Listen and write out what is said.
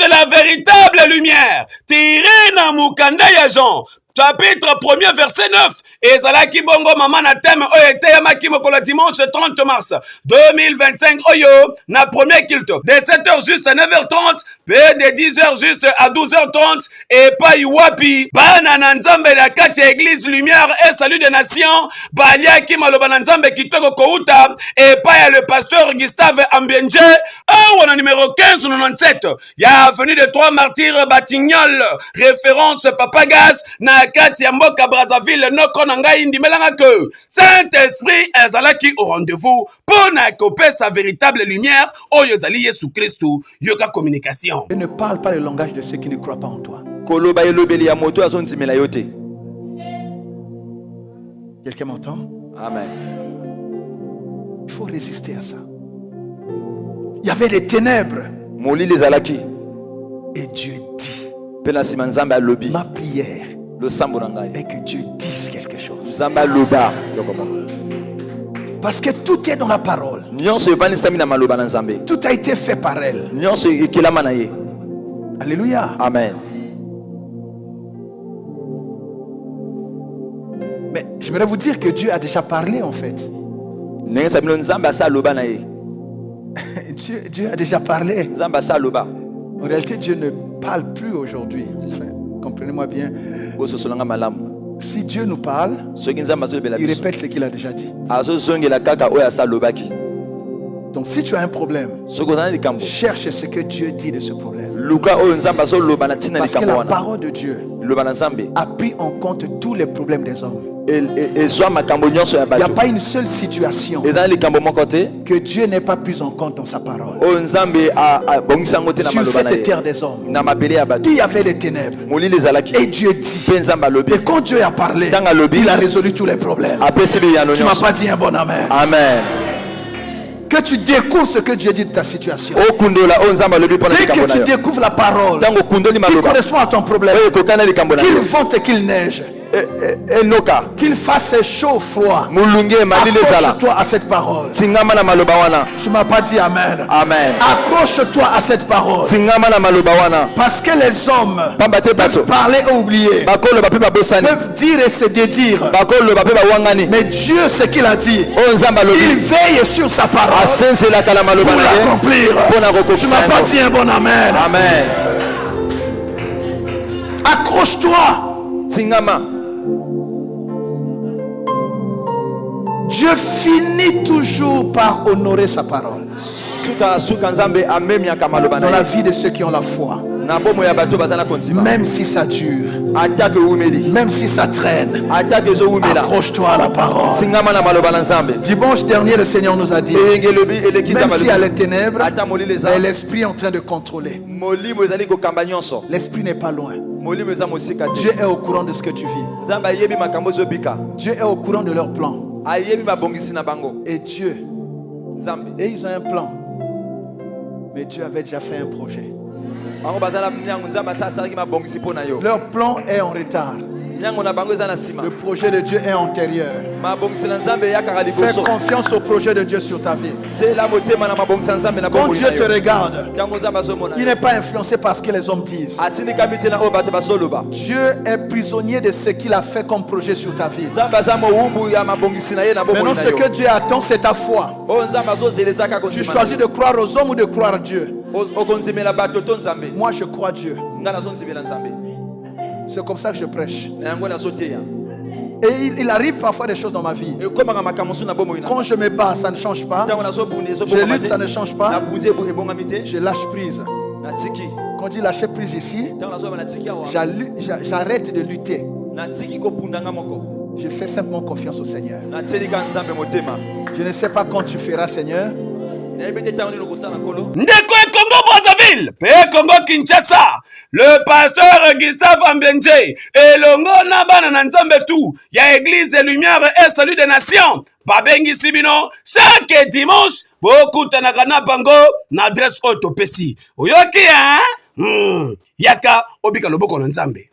la véritable lumière. Tiré na mukanda ya Jean. Chapitre 1er, verset 9. Et Zalaki Bongo Maman na thème Oyete Yamaki Mokolo dimanche 30 mars 2025 Oyo na premier culte de 7h juste à 9h30 de 10h juste à 12h30 et pas Iwapi Bana na Nzambe na kati ya église lumière et salut des nations Baliaki Maloba na Nzambe kitoko kouta et pas ya le pasteur Gustave Ambienje wana numéro 1597 ya avenue de 3 martyrs Batignolles référence Papa Gaz na kati ya mboka Brazzaville noko na ngai ndimelanga que Saint-Esprit ezalaki au rendez-vous pour na koper sa véritable lumière oyo ezali Yesu Christo yoka communication. Et ne parle pas le langage de ceux qui ne croient pas en toi. Quelqu'un m'entend? Amen. Il faut résister à ça. Il y avait des ténèbres. Et Dieu dit, ma prière est que Dieu dise quelque chose. Parce que tout est dans la parole. Tout a été fait par elle. Alléluia. Amen. Mais j'aimerais vous dire que Dieu a déjà parlé en fait. Dieu a déjà parlé. En réalité, Dieu ne parle plus aujourd'hui. Enfin, comprenez-moi bien. Si Dieu nous parle, il répète ce qu'il a déjà dit. Donc si tu as un problème, cherche ce que Dieu dit de ce problème. Parce que la parole de Dieu a pris en compte tous les problèmes des hommes. Il n'y a pas une seule situation que Dieu n'ait pas pris en compte dans sa parole. Sur cette terre des hommes, il y avait les ténèbres. Et Dieu dit. Et quand Dieu a parlé, il a résolu tous les problèmes. Tu ne m'as pas dit un bon amen. Amen. Que tu découvres ce que Dieu dit de ta situation. Dès que tu découvres la parole qui correspond à ton problème, qu'il vente et qu'il neige, qu'il fasse chaud ou froid, accroche-toi à cette parole. Tu ne m'as pas dit amen. Amen. Accroche-toi à cette parole. Parce que les hommes peuvent parler et oublier, peuvent dire et se dédire. Mais Dieu, ce qu'il a dit, il veille sur sa parole pour l'accomplir. Tu ne m'as pas dit un bon amen. Amen. Accroche-toi. Dieu finit toujours par honorer sa parole dans la vie de ceux qui ont la foi. Même si ça dure, même si ça traîne, accroche-toi à la parole. Dimanche dernier, le Seigneur nous a dit, même s'il y a les ténèbres, mais l'esprit est en train de contrôler. L'esprit n'est pas loin. Dieu est au courant de ce que tu vis. Dieu est au courant de leurs plans. Et Dieu, et ils ont un plan, mais Dieu avait déjà fait un projet. Leur plan est en retard. Le projet de Dieu est antérieur. Fais confiance au projet de Dieu sur ta vie. Quand Dieu te regarde, il n'est pas influencé par ce que les hommes disent. Dieu est prisonnier de ce qu'il a fait comme projet sur ta vie. Maintenant, ce que Dieu attend, c'est ta foi. Tu choisis de croire aux hommes ou de croire à Dieu. Moi, je crois Dieu. C'est comme ça que je prêche. Et il arrive parfois des choses dans ma vie. Quand je me bats, ça ne change pas. Je lutte, ça ne change pas. Je lâche prise. Quand je lâche prise ici, j'arrête de lutter. Je fais simplement confiance au Seigneur. Je ne sais pas quand tu feras, Seigneur. Ndeko Congo Brazzaville, pe Congo Kinshasa, le pasteur Gustave Ambienje et longo na bana na Nzambe tout, ya église lumière et salut des nations. Babengi Sibino, chaque dimanche, beaucoup tanakana bango na adresse autopesi. Oyoki hein? Yaka obika loboko na Nzambe.